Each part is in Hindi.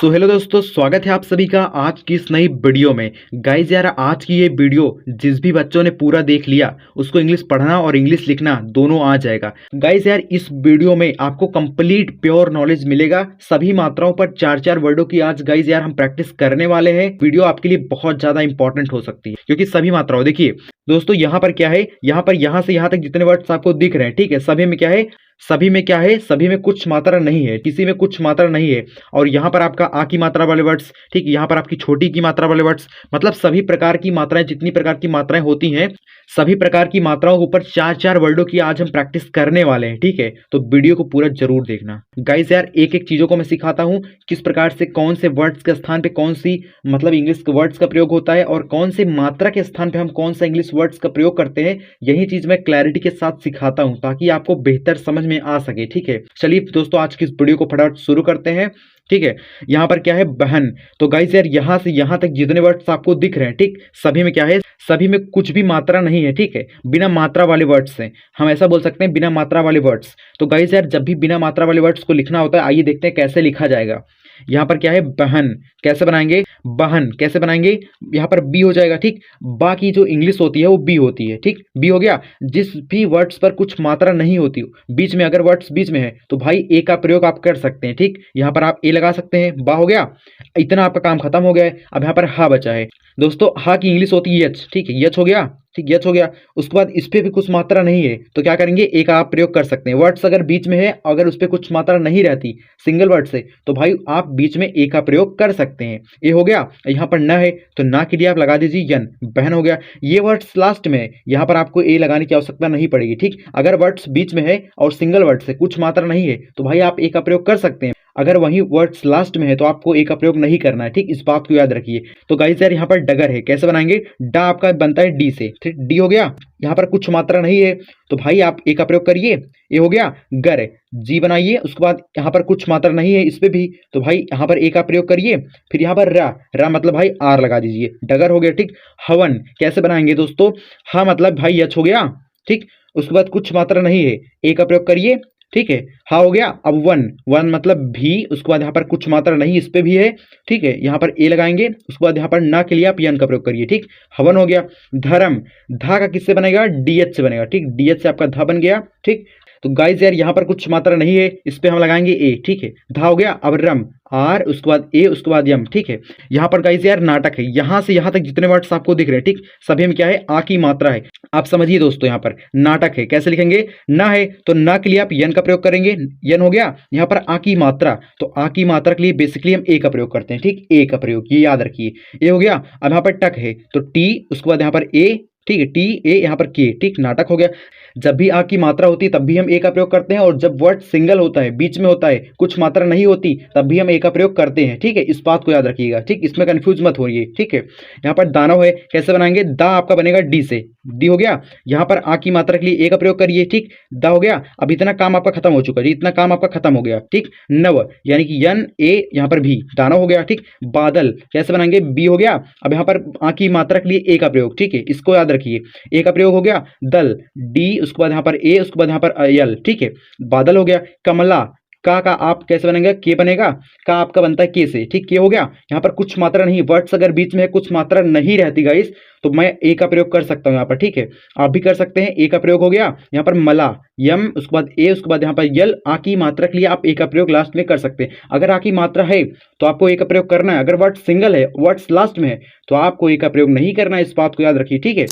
सो हेलो दोस्तों, स्वागत है आप सभी का आज की इस नई वीडियो में। गाइज यार, आज की ये वीडियो जिस भी बच्चों ने पूरा देख लिया उसको इंग्लिश पढ़ना और इंग्लिश लिखना दोनों आ जाएगा। गाइज यार, इस वीडियो में आपको कंप्लीट प्योर नॉलेज मिलेगा सभी मात्राओं पर। चार चार वर्डों की आज गाइज यार हम प्रैक्टिस करने वाले हैं। वीडियो आपके लिए बहुत ज्यादा इंपॉर्टेंट हो सकती है क्योंकि सभी मात्राओं, देखिए दोस्तों, यहाँ पर क्या है, यहाँ पर यहाँ से यहाँ तक जितने वर्ड्स आपको दिख रहे हैं, ठीक है, सभी में क्या है, सभी में कुछ मात्रा नहीं है, किसी में कुछ मात्रा नहीं है। और यहाँ पर आपका आ की मात्रा वाले वर्ड्स, ठीक, यहाँ पर आपकी छोटी की मात्रा वाले वर्ड्स, मतलब सभी प्रकार की मात्राएं, जितनी प्रकार की मात्राएं होती हैं, सभी प्रकार की मात्राओं के ऊपर चार चार वर्डों की आज हम प्रैक्टिस करने वाले हैं, ठीक है। तो वीडियो को पूरा जरूर देखना गाइस। यार एक एक चीजों को मैं सिखाता हूँ, किस प्रकार से कौन से वर्ड्स के स्थान पे कौन सी मतलब इंग्लिश के वर्ड्स का प्रयोग होता है और कौन से मात्रा के स्थान पे हम कौन सा इंग्लिश वर्ड्स का प्रयोग करते हैं। यही चीज मैं क्लैरिटी के साथ सिखाता हूँ ताकि आपको बेहतर समझ में आ सके, ठीक है। चलिए दोस्तों, आज की इस वीडियो को फटाफट शुरू करते हैं, ठीक है। यहाँ पर क्या है, बहन। तो गाइस यार, यहाँ से यहाँ तक जितने वर्ड्स आपको दिख रहे हैं, ठीक, सभी में क्या है, सभी में कुछ भी मात्रा नहीं है, ठीक है। बिना मात्रा वाले वर्ड्स हैं, हम ऐसा बोल सकते हैं, बिना मात्रा वाले वर्ड्स। तो गाइस यार, जब भी बिना मात्रा वाले वर्ड्स को लिखना होता है, आइए देखते हैं कैसे लिखा जाएगा। यहाँ पर क्या है, बहन, कैसे बनाएंगे, बहन कैसे बनाएंगे, यहाँ पर बी हो जाएगा, ठीक। बा की जो इंग्लिश होती है वो बी होती है, ठीक, बी हो गया। जिस भी वर्ड्स पर कुछ मात्रा नहीं होती, बीच में अगर वर्ड्स बीच में है तो भाई ए का प्रयोग आप कर सकते हैं, ठीक। यहाँ पर आप ए लगा सकते हैं, बा हो गया। इतना आपका काम खत्म हो गया है। अब यहाँ पर हा बचा है दोस्तों, हा की इंग्लिश होती है यच, ठीक है, यच हो गया, ठीक, यच हो गया। उसके बाद इस पे भी कुछ मात्रा नहीं है तो क्या करेंगे, ए का आप प्रयोग कर सकते हैं। वर्ड्स अगर बीच में है, अगर उस पर कुछ मात्रा नहीं रहती सिंगल वर्ड से, तो भाई आप बीच में ए का प्रयोग कर सकते हैं। ए हो गया। यहाँ पर न है तो ना के लिए आप लगा दीजिए यन, बहन हो गया। ये वर्ड्स लास्ट में है, यहाँ पर आपको ए लगाने की आवश्यकता नहीं पड़ेगी, ठीक। अगर वर्ड्स बीच में है और सिंगल वर्ड से कुछ मात्रा नहीं है तो भाई आप ए का प्रयोग कर सकते हैं। अगर वही वर्ड्स लास्ट में है तो आपको ए का प्रयोग नहीं करना है, ठीक, इस बात को याद रखिए। तो गाइस यार, यहाँ पर डगर है, कैसे बनाएंगे, डा आपका बनता है डी से, ठीक, डी हो गया। यहाँ पर कुछ मात्रा नहीं है तो भाई आप ए का प्रयोग करिए, ए हो गया। गर, जी बनाइए, उसके बाद यहाँ पर कुछ मात्रा नहीं है इस पे भी, तो भाई यहाँ पर ए का प्रयोग करिए। फिर यहाँ पर रा, रा मतलब भाई आर लगा दीजिए, डगर हो गया, ठीक। हवन कैसे बनाएंगे दोस्तों, हा मतलब भाई यच हो गया, ठीक। उसके बाद कुछ मात्रा नहीं है, ए का प्रयोग करिए, ठीक है, हा हो गया। अब वन, वन मतलब भी, उसके बाद यहाँ पर कुछ मात्रा नहीं इस पे भी है, ठीक है, यहाँ पर ए लगाएंगे। उसके बाद यहाँ पर ना के लिए आप यन का प्रयोग करिए, ठीक। हवन हो गया। धर्म, धा का किससे बनेगा, डीएच से बनेगा, ठीक, डीएच से आपका धा बन गया, ठीक। तो गाइज यार, यहाँ पर कुछ मात्रा नहीं है, इस पे हम लगाएंगे ए, ठीक है, धा हो गया। अब रम, आर, उसके बाद ए, उसके बाद यम, ठीक है। यहाँ पर गाइज यार नाटक है, यहाँ से यहाँ तक जितने वर्ड्स आपको दिख रहे हैं, ठीक, सभी में क्या है, आ की मात्रा है। आप समझिए दोस्तों, यहाँ पर नाटक है, कैसे लिखेंगे, ना है तो ना के लिए आप यन का प्रयोग करेंगे, यन हो गया। यहाँ पर आ की मात्रा, तो आ की मात्रा के लिए बेसिकली हम ए का प्रयोग करते हैं, ठीक, ए का प्रयोग, ये याद रखिए, ए हो गया। अब यहाँ पर टक है तो टी, उसके बाद यहाँ पर ए, ठीक है, टी ए, यहाँ पर के, ठीक, नाटक हो गया। जब भी आ की मात्रा होती है तब भी हम ए का प्रयोग करते हैं, और जब वर्ड सिंगल होता है, बीच में होता है, कुछ मात्रा नहीं होती, तब भी हम ए का प्रयोग करते हैं, ठीक है, इस बात को याद रखिएगा, ठीक, इसमें कंफ्यूज मत होइए, ठीक है। यहाँ पर दानव है, कैसे बनाएंगे, दा आपका बनेगा डी से, डी हो गया। यहाँ पर आ की मात्रा के लिए ए का प्रयोग करिए, ठीक, दा हो गया। अब इतना काम आपका खत्म हो चुका है, इतना काम आपका खत्म हो गया, ठीक। नव यानी कि यन ए, यहाँ पर भी दानव हो गया, ठीक। बादल कैसे बनाएंगे, बी हो गया। अब यहाँ पर आ की मात्रा के लिए ए का प्रयोग, ठीक है, इसको याद रखिए, ए का प्रयोग हो गया। दल, डी, उसके बाद यहाँ पर ए, उसके बाद यहाँ पर यल, ठीक है, बादल हो गया। कमला, का आप कैसे बनेगा, के बनेगा, का आपका बनता है के से, ठीक, के हो गया। यहाँ पर कुछ मात्रा नहीं, वर्ड्स अगर बीच में है, कुछ मात्रा नहीं रहती गाइस, तो मैं ए का प्रयोग कर सकता हूँ यहाँ पर, ठीक है, आप भी कर सकते हैं, ए का प्रयोग हो गया। यहाँ पर मला, यम, उसके बाद ए, उसके बाद यहाँ पर यल, आ की मात्रा के लिए आप ए का प्रयोग लास्ट में कर सकते हैं। अगर आ की मात्रा है तो आपको ए का प्रयोग करना है, अगर वर्ड सिंगल है, वर्ड्स लास्ट में है, तो आपको ए का प्रयोग नहीं करना है, इस बात को याद रखिए, ठीक है।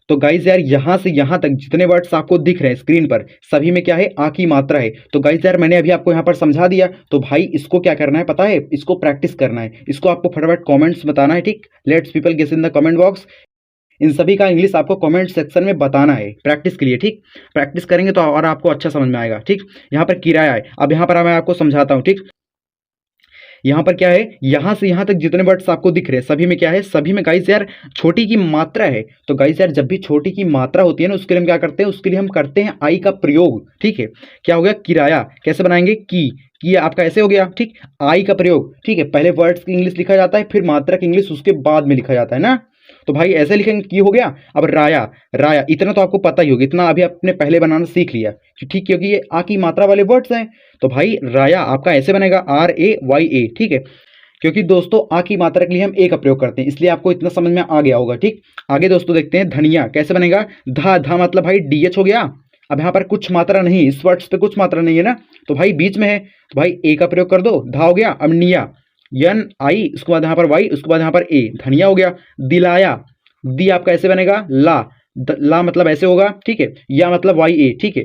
तो गाइज यार, यहाँ से यहाँ तक जितने वर्ड्स आपको दिख रहे हैं स्क्रीन पर, सभी में क्या है, आ की मात्रा है। तो गाइज यार, मैंने अभी आपको यहाँ पर समझा दिया, तो भाई इसको क्या करना है पता है, इसको प्रैक्टिस करना है, इसको आपको फटाफट कमेंट्स बताना है, ठीक। Let's people guess in the comment box. इन सभी का इंग्लिश आपको कमेंट सेक्शन में बताना है प्रैक्टिस के लिए, ठीक। प्रैक्टिस करेंगे तो और आपको अच्छा समझ में आएगा, ठीक। यहाँ पर किराया है, अब यहाँ पर मैं आपको समझाता हूँ, ठीक। यहाँ पर क्या है, यहाँ से यहाँ तक जितने वर्ड्स आपको दिख रहे हैं, सभी में क्या है, सभी में गाइस यार छोटी की मात्रा है। तो गाइस यार, जब भी छोटी की मात्रा होती है ना, उसके लिए हम क्या करते हैं, उसके लिए हम करते हैं आई का प्रयोग, ठीक है। क्या हो गया, किराया कैसे बनाएंगे, की आपका ऐसे हो गया, ठीक, आई का प्रयोग, ठीक है। पहले वर्ड्स की इंग्लिश लिखा जाता है, फिर मात्रा की इंग्लिश उसके बाद में लिखा जाता है ना, तो भाई ऐसे लिखेंगे, की हो गया। अब राया, राया इतना तो आपको पता ही होगा, इतना अभी आपने पहले बनाना सीख लिया, ठीक, क्योंकि ये आ की मात्रा वाले वर्ड्स हैं। तो भाई राया आपका ऐसे बनेगा, आर ए वाई ए, ठीक है। क्योंकि दोस्तों आ की मात्रा के लिए हम ए का प्रयोग करते हैं, इसलिए आपको इतना समझ में आ गया होगा। ठीक, आगे दोस्तों देखते हैं धनिया कैसे बनेगा। धा धा मतलब भाई डीएच हो गया। अब यहाँ पर कुछ मात्रा नहीं, इस वर्ड्स पे कुछ मात्रा नहीं है ना, तो भाई बीच में है, तो भाई ए का प्रयोग कर दो, धा हो गया। अब निया यन आई, उसके बाद यहाँ पर वाई, उसके बाद यहाँ पर ए, धनिया हो गया। दिलाया, दी आपका ऐसे बनेगा ला, ला मतलब ऐसे होगा, ठीक है, या मतलब वाई ए, ठीक है,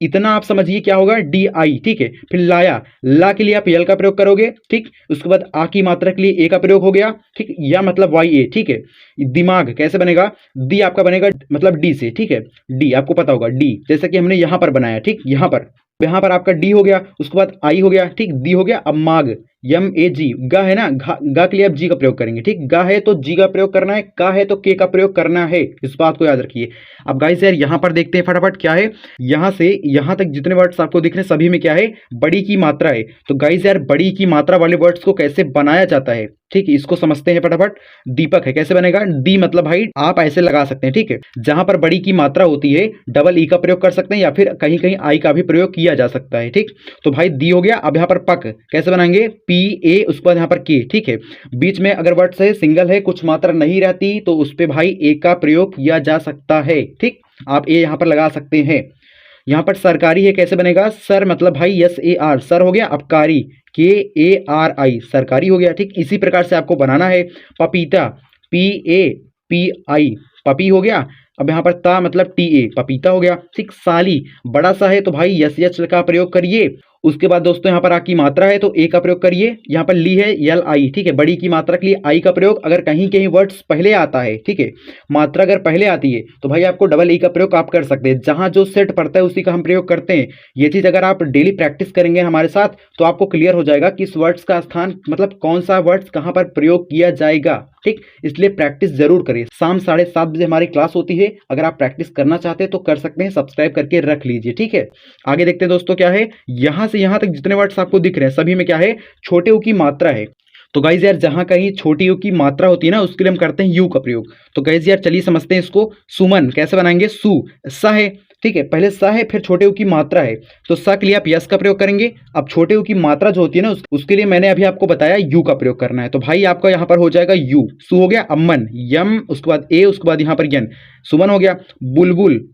इतना आप समझिए क्या होगा डी आई, ठीक है। फिर लाया, ला के लिए आप यल का प्रयोग करोगे, ठीक, उसके बाद आ की मात्रा के लिए ए का प्रयोग हो गया, ठीक, या मतलब वाई ए, ठीक है। दिमाग कैसे बनेगा, दी आपका बनेगा मतलब डी से, ठीक है, डी आपको पता होगा डी, जैसे कि हमने यहां पर बनाया, ठीक, यहां पर आपका डी हो गया, उसके बाद आई हो गया, ठीक, दी हो गया। अब माग यम ए जी, गा है ना, गा के लिए आप जी का प्रयोग करेंगे, ठीक, गा है तो जी का प्रयोग करना है, का है तो के का प्रयोग करना है, इस बात को याद रखिए। अब गाइस यार यहां पर देखते हैं फटाफट क्या है, यहां से यहां तक जितने वर्ड्स आपको दिख रहे हैं सभी में क्या है, बड़ी की मात्रा है। तो गाइस यार बड़ी की मात्रा वाले वर्ड्स को कैसे बनाया जाता है, ठीक है, इसको समझते हैं फटाफट। दीपक है, कैसे बनेगा, डी मतलब भाई आप ऐसे लगा सकते हैं, ठीक है, जहां पर बड़ी की मात्रा होती है डबल ई का प्रयोग कर सकते हैं या फिर कहीं कहीं आई का भी प्रयोग किया जा सकता है, ठीक। तो भाई दी हो गया। अब यहाँ पर पक कैसे बनाएंगे, पी ए, उसके बाद यहाँ पर के, ठीक है, बीच में अगर वर्ड से सिंगल है, कुछ मात्रा नहीं रहती, तो उस पर भाई ए का प्रयोग किया जा सकता है, ठीक, आप ए यहाँ पर लगा सकते हैं। यहाँ पर सरकारी है, कैसे बनेगा, सर मतलब भाई एस ए आर, सर हो गया। अब कारी के ए आर आई, सरकारी हो गया, ठीक, इसी प्रकार से आपको बनाना है। पपीता P A P I, puppy हो गया। अब यहाँ पर ता मतलब टी ए, पपीता हो गया, ठीक। साली बड़ा सा है तो भाई यस यच का प्रयोग करिए। उसके बाद दोस्तों यहाँ पर आ की मात्रा है तो ए का प्रयोग करिए। यहाँ पर ली है यल आई, ठीक है, बड़ी की मात्रा के लिए आई का प्रयोग अगर कहीं कहीं वर्ड्स पहले आता है, ठीक है, मात्रा अगर पहले आती है तो भाई आपको डबल ई का प्रयोग आप कर सकते हैं, जहां जो सेट पड़ता है उसी का हम प्रयोग करते हैं। ये चीज अगर आप डेली प्रैक्टिस करेंगे हमारे साथ तो आपको क्लियर हो जाएगा कि इस वर्ड्स का स्थान मतलब कौन सा वर्ड्स कहां पर प्रयोग किया जाएगा, ठीक। इसलिए प्रैक्टिस जरूर करें। शाम 7:30 बजे हमारी क्लास होती है, अगर आप प्रैक्टिस करना चाहते हैं तो कर सकते हैं, सब्सक्राइब करके रख लीजिए, ठीक है। आगे देखते हैं दोस्तों क्या है, यहां से यहां तक जितने वर्ड्स आपको दिख रहे हैं सभी में क्या है, छोटे ऊ की मात्रा है। तो गाइज यार जहां कहीं छोटी यू की मात्रा होती है ना उसके लिए हम करते हैं यू का प्रयोग। तो गाइज यार चलिए समझते हैं इसको। सुमन कैसे बनाएंगे, सु सा है, ठीक है, पहले सा है फिर छोटे यू की मात्रा है तो सा के लिए आप यस का प्रयोग करेंगे। अब छोटे यू की मात्रा जो होती है ना उसके लिए मैंने अभी आपको बताया यू का प्रयोग करना है, तो भाई आपका यहाँ पर हो जाएगा यू, सु हो गया। अमन यम, उसके बाद ए, उसके बाद यहाँ पर यन, सुमन हो गया। बुलबुल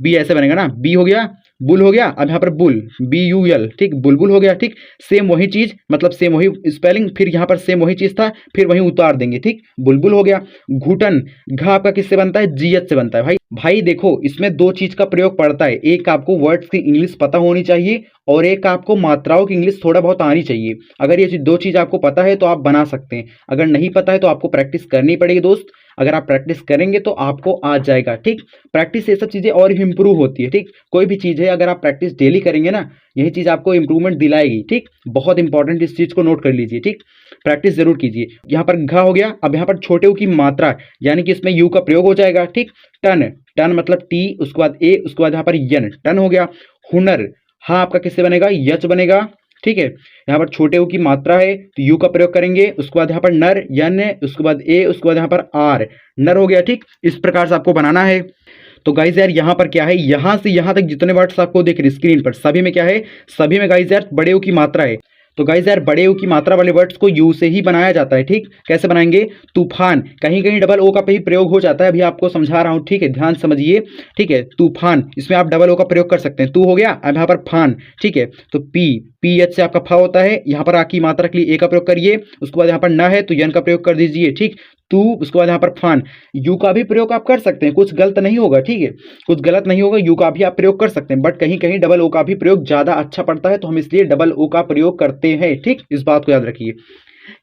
बी ऐसे बनेगा ना, बी हो गया, बुल हो गया। अब यहाँ पर बुल बी यू एल, ठीक, बुलबुल हो गया, ठीक। सेम वही चीज मतलब सेम वही स्पेलिंग, फिर यहाँ पर सेम वही चीज था फिर वही उतार देंगे, ठीक, बुलबुल हो गया। घुटन घा आपका किससे बनता है, जीएच से बनता है। भाई भाई देखो इसमें दो चीज का प्रयोग पड़ता है, एक आपको वर्ड्स की इंग्लिश पता होनी चाहिए और एक आपको मात्राओं की इंग्लिश थोड़ा बहुत आनी चाहिए। अगर ये दो चीज आपको पता है तो आप बना सकते हैं, अगर नहीं पता है तो आपको प्रैक्टिस करनी पड़ेगी दोस्त। अगर आप प्रैक्टिस करेंगे तो आपको आ जाएगा, ठीक। प्रैक्टिस ये सब चीजें और भी इंप्रूव होती है, ठीक। कोई भी चीज है अगर आप प्रैक्टिस डेली करेंगे ना यही चीज आपको इंप्रूवमेंट दिलाएगी, ठीक। बहुत इंपॉर्टेंट इस चीज को नोट कर लीजिए, ठीक, प्रैक्टिस जरूर कीजिए। यहाँ पर घा हो गया। अब यहाँ पर छोटे ऊ की मात्रा यानी कि इसमें यू का प्रयोग हो जाएगा, ठीक। टन टन मतलब टी, उसके बाद ए, उसके बाद यहाँ पर यन, टन हो गया। हुनर हाँ आपका किससे बनेगा, यच बनेगा, ठीक है। यहाँ पर छोटे ऊ की मात्रा है तो यू का प्रयोग करेंगे। उसके बाद यहाँ पर नर यन, उसके बाद ए, उसके बाद यहाँ पर आर, नर हो गया, ठीक। इस प्रकार से आपको बनाना है। तो गाइज यार यहाँ पर क्या है, यहां से यहां तक जितने वर्ड्स आपको देख रहे स्क्रीन पर सभी में क्या है, सभी में गाइज यार बड़े ऊ की मात्रा है। तो गाइज यार बड़े ओ की मात्रा वाले वर्ड्स को यू से ही बनाया जाता है, ठीक। कैसे बनाएंगे, तूफान कहीं कहीं डबल ओ का भी प्रयोग हो जाता है, अभी आपको समझा रहा हूं, ठीक है, ध्यान समझिए, ठीक है। तूफान इसमें आप डबल ओ का प्रयोग कर सकते हैं, तू हो गया। अब यहाँ पर फान, ठीक है, तो पी पी एच से आपका फा होता है। यहाँ पर आ की मात्रा के लिए ए का प्रयोग करिए। उसके बाद यहाँ पर न है तो यन का प्रयोग कर दीजिए, ठीक। तू, उसके बाद यहाँ पर फान, यू का भी प्रयोग आप कर सकते हैं, कुछ गलत नहीं होगा, ठीक है, कुछ गलत नहीं होगा, यू का भी आप प्रयोग कर सकते हैं, बट कहीं कहीं डबल ओ का भी प्रयोग ज्यादा अच्छा पड़ता है तो हम इसलिए डबल ओ का प्रयोग करते हैं, ठीक। इस बात को याद रखिए।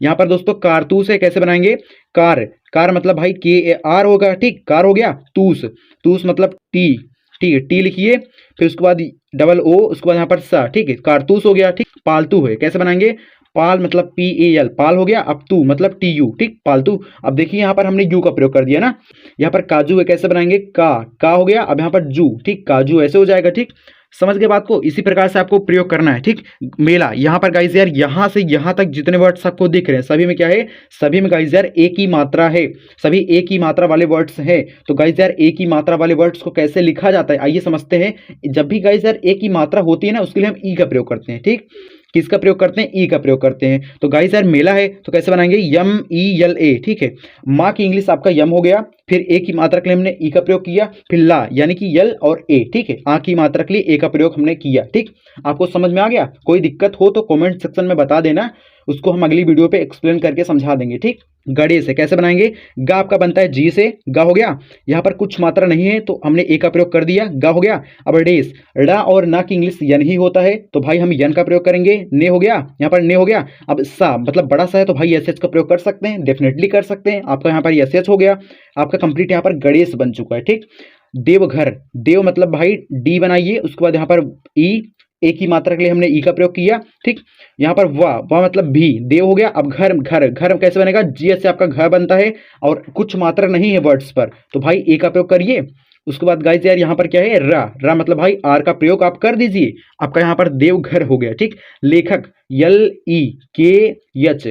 यहाँ पर दोस्तों कारतूस है, कैसे बनाएंगे, कार कार मतलब भाई के ए आर होगा, ठीक, कार हो गया। तूस तूस मतलब टी, ठीक है, टी लिखिए, फिर उसके बाद डबल ओ, उसके बाद यहाँ पर सा, ठीक है, कारतूस हो गया, ठीक। पालतू है, कैसे बनाएंगे, पाल मतलब पी ए एल, पाल हो गया। अब तू मतलब टी यू, ठीक, पालतू। अब देखिए यहाँ पर हमने यू का प्रयोग कर दिया ना। यहाँ पर काजू है, कैसे बनाएंगे, का हो गया। अब यहाँ पर जू, ठीक, काजू ऐसे हो जाएगा, ठीक। समझ गए बात को, इसी प्रकार से आपको प्रयोग करना है, ठीक। मेला यहाँ पर गाइस यार यहाँ से यहाँ तक जितने वर्ड्स आपको दिख रहे हैं सभी में क्या है, सभी में गाइस यार एक ही मात्रा है, सभी एक ही मात्रा वाले वर्ड्स हैं। तो गाइस यार एक ही मात्रा वाले वर्ड्स को कैसे लिखा जाता है आइए समझते हैं। जब भी गाइस यार एक ही मात्रा होती है ना उसके लिए हम ई का प्रयोग करते हैं, ठीक। किसका प्रयोग करते हैं, ई का प्रयोग करते हैं। तो गाइस यार मेला है तो कैसे बनाएंगे, यम ई यल ए, ठीक है। माँ की इंग्लिश आपका यम हो गया, फिर ए की मात्रा के लिए हमने ई का प्रयोग किया, फिर ला यानी कि यल और ए, ठीक है। आ की मात्रा के लिए ए का प्रयोग हमने किया, ठीक। आपको समझ में आ गया? कोई दिक्कत हो तो कमेंट सेक्शन में बता देना, उसको हम अगली वीडियो पे एक्सप्लेन करके समझा देंगे, ठीक। गड़े से कैसे बनाएंगे, गा आपका बनता है जी से, गा हो गया। यहाँ पर कुछ मात्रा नहीं है तो हमने ए का प्रयोग कर दिया, गा हो गया। अब डेस, ड़ा और ना की इंग्लिश यन ही होता है तो भाई हम यन का प्रयोग करेंगे, ने हो गया, यहाँ पर ने हो गया। अब सा मतलब बड़ा सा है तो भाई एस एच का प्रयोग कर सकते हैं, डेफिनेटली कर सकते हैं। आपका यहाँ पर एस एच हो गया, आपका कंप्लीट यहाँ पर गणेश बन चुका है, ठीक। देवघर, देव मतलब भाई डी बनाइए, उसके बाद यहाँ पर ई, ए की मात्रा के लिए हमने ई का प्रयोग किया, ठीक। यहाँ पर वाह, वाह मतलब भी, देव हो गया। अब घर, घर, घर कैसे बनेगा, जी से आपका घर बनता है और कुछ मात्रा नहीं है वर्ड्स पर तो भाई ए का प्रयोग करिए। उसके बाद गाइस यार यहाँ पर क्या है, रा, रा मतलब भाई आर का प्रयोग आप कर दीजिए, आपका यहाँ पर देवघर हो गया, ठीक। लेखक, यल ई के यच,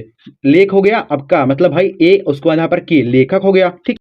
लेख हो गया। अब का मतलब भाई ए, उसके बाद यहाँ पर के, लेखक हो गया, ठीक।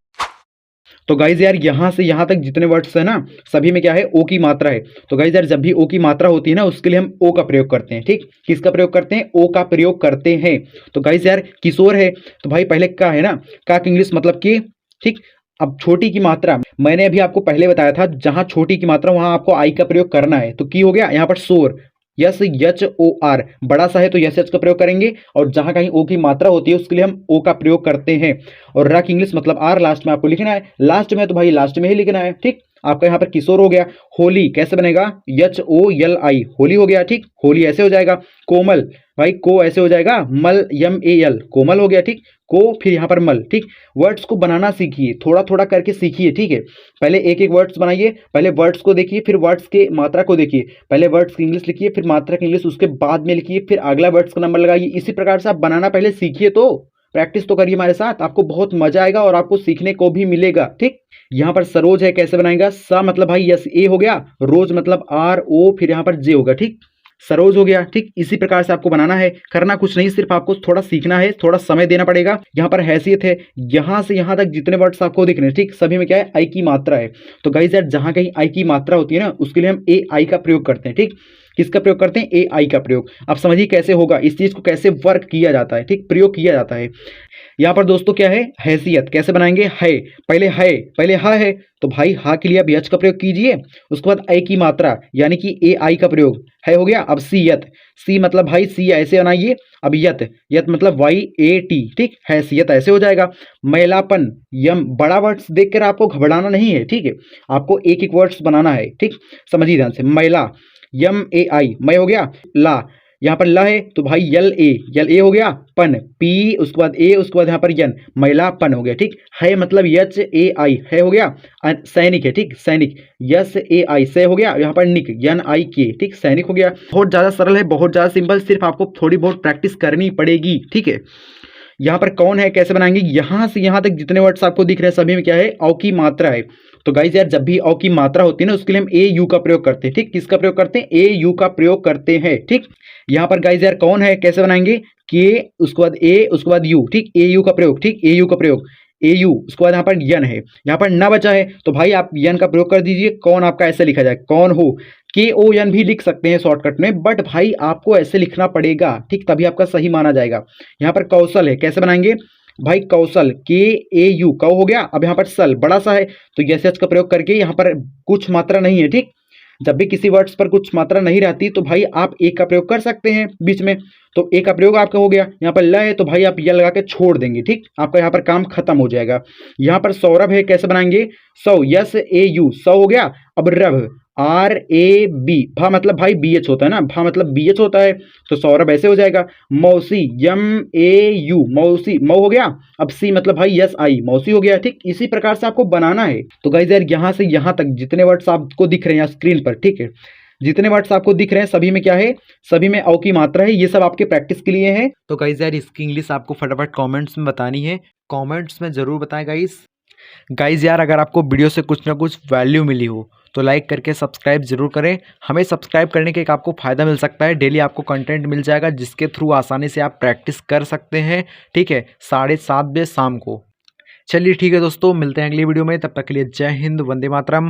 तो गाइज यार यहाँ से यहाँ तक जितने वर्ड्स है ना सभी में क्या है, ओ की मात्रा है। तो गाइज यार जब भी ओ की मात्रा होती है ना उसके लिए हम ओ का प्रयोग करते हैं, ठीक। किसका प्रयोग करते हैं, ओ का प्रयोग करते हैं। तो गाइज यार किशोर है तो भाई पहले का है ना, का इंग्लिश मतलब कि, ठीक। अब छोटी की मात्रा मैंने अभी आपको पहले बताया था, जहां छोटी की मात्रा वहां आपको आई का प्रयोग करना है। तो की हो गया यहाँ पर शोर, यस एच ओ आर, बड़ा सा है तो यस एच का प्रयोग करेंगे, और जहां कहीं ओ की मात्रा होती है उसके लिए हम ओ का प्रयोग करते हैं। और रक इंग्लिश मतलब आर लास्ट में आपको लिखना है, लास्ट में तो भाई लास्ट में ही लिखना है, ठीक। आपका यहाँ पर किशोर हो गया। होली कैसे बनेगा, H O L I, Holi हो गया, ठीक। होली ऐसे हो जाएगा। कोमल भाई को ऐसे हो जाएगा, मल यम ए एल, कोमल हो गया, ठीक। को फिर यहाँ पर मल, ठीक। वर्ड्स को बनाना सीखिए, थोड़ा थोड़ा करके सीखिए, ठीक है। पहले एक एक वर्ड्स बनाइए, पहले वर्ड्स को देखिए फिर वर्ड्स के मात्रा को देखिए, पहले वर्ड्स की इंग्लिश लिखिए फिर मात्रा की इंग्लिश उसके बाद में लिखिए, फिर अगला वर्ड्स का नंबर लगाइए। इसी प्रकार से आप बनाना पहले सीखिए, तो प्रैक्टिस तो करिए हमारे साथ, आपको बहुत मजा आएगा और आपको सीखने को भी मिलेगा, ठीक। यहाँ पर सरोज है, कैसे बनाएगा, सा मतलब भाई यस ए हो गया, रोज मतलब आर ओ, फिर यहाँ पर जे होगा, ठीक। सरोज हो गया, ठीक। इसी प्रकार से आपको बनाना है, करना कुछ नहीं, सिर्फ आपको थोड़ा सीखना है, थोड़ा समय देना पड़ेगा। यहाँ पर हैसियत है, यहाँ से यहाँ तक जितने वर्ड्स आपको दिख रहे हैं, ठीक, सभी में क्या है, आई की मात्रा है। तो गाइस यार जहां कहीं आई की मात्रा होती है ना उसके लिए हम ए आई का प्रयोग करते हैं, ठीक। किसका प्रयोग करते हैं, ए आई का प्रयोग। आप समझिए कैसे होगा, इस चीज को कैसे वर्क किया जाता है, ठीक, प्रयोग किया जाता है। यहाँ पर दोस्तों क्या है, हैसियत कैसे बनाएंगे, है पहले हा है तो भाई हा के लिए आप यच का प्रयोग कीजिए, उसके बाद ए की मात्रा यानी कि ए आई का प्रयोग, है हो गया। अब सी यत, सी मतलब भाई सी ऐसे बनाइए। अब यत, यत मतलब वाई ए टी, ठीक, हैसियत ऐसे हो जाएगा। मैलापन, यम, बड़ा वर्ड्स देखकर आपको घबराना नहीं है, ठीक है, आपको एक एक वर्ड्स बनाना है, ठीक। समझिए ध्यान से, मैला यम ए आई, मैं हो गया। ला, यहाँ पर ला है तो भाई यल ए हो गया। पन पी, उसके बाद ए, उसके बाद यहाँ पर यन, मैलापन हो गया, ठीक। है मतलब यच ए आई, है हो गया। सैनिक है, ठीक, सैनिक यस ए आई, से हो गया। यहाँ पर निक यन आई के, ठीक, सैनिक हो गया। बहुत ज़्यादा सरल है, बहुत ज़्यादा सिंपल, सिर्फ आपको थोड़ी बहुत प्रैक्टिस करनी पड़ेगी, ठीक है। यहाँ पर कौन है, कैसे बनाएंगे, यहाँ से यहाँ तक जितने वर्ड्स आपको दिख रहे हैं सभी में क्या है, औ की मात्रा है। तो गाइज यार जब भी औ की मात्रा होती है ना उसके लिए हम ए यू का प्रयोग करते हैं, ठीक। किसका प्रयोग करते हैं, ए यू का प्रयोग करते हैं, ठीक। यहाँ पर गाइज यार कौन है, कैसे बनाएंगे, के, उसके बाद ए, उसके बाद यू, ठीक, ए यू का प्रयोग, ठीक, ए यू का प्रयोग, ए यू, उसके बाद यहाँ पर यन है, यहाँ पर ना बचा है तो भाई आप यन का प्रयोग कर दीजिए। कौन आपका ऐसे लिखा जाए, कौन हो, के ओ एन भी लिख सकते हैं शॉर्टकट में, बट भाई आपको ऐसे लिखना पड़ेगा, ठीक, तभी आपका सही माना जाएगा। यहाँ पर कौशल है, कैसे बनाएंगे भाई, कौशल के ए यू, कौ हो गया। अब यहाँ पर सल बड़ा सा है तो यस एच का प्रयोग करके, यहाँ पर कुछ मात्रा नहीं है, ठीक। जब भी किसी वर्ड्स पर कुछ मात्रा नहीं रहती तो भाई आप एक का प्रयोग कर सकते हैं बीच में, तो एक का प्रयोग आपका हो गया। यहाँ पर ल है तो भाई आप यह लगा के छोड़ देंगे, ठीक, आपका यहाँ पर काम खत्म हो जाएगा। यहाँ पर सौरभ है, कैसे बनाएंगे, सौ यस ए यू, सौ हो गया। अब रभ, आर ए बी, भा मतलब भाई बी एच होता है ना, भा मतलब बी एच होता है तो सौरभ ऐसे हो जाएगा। मौसी यम ए यू, मौसी, मऊ हो गया। अब सी मतलब भाई यस आई, मौसी हो गया, ठीक। इसी प्रकार से आपको बनाना है। तो गाइस यार यहाँ से यहाँ तक जितने वर्ड्स आपको दिख रहे हैं स्क्रीन पर, ठीक है, जितने वर्ड्स आपको दिख रहे हैं सभी में क्या है, सभी में औ की मात्रा है। ये सब आपके प्रैक्टिस के लिए है। तो गाइस यार इसकी इंग्लिश आपको फटाफट कमेंट्स में बतानी है, कमेंट्स में ज़रूर बताएं गाइस यार अगर आपको वीडियो से कुछ ना कुछ वैल्यू मिली हो तो लाइक करके सब्सक्राइब जरूर करें। हमें सब्सक्राइब करने के एक आपको फ़ायदा मिल सकता है, डेली आपको कंटेंट मिल जाएगा जिसके थ्रू आसानी से आप प्रैक्टिस कर सकते हैं, ठीक है, 7:30 बजे शाम को। चलिए ठीक है दोस्तों, मिलते हैं अगली वीडियो में, तब तक के लिए जय हिंद, वंदे मातरम।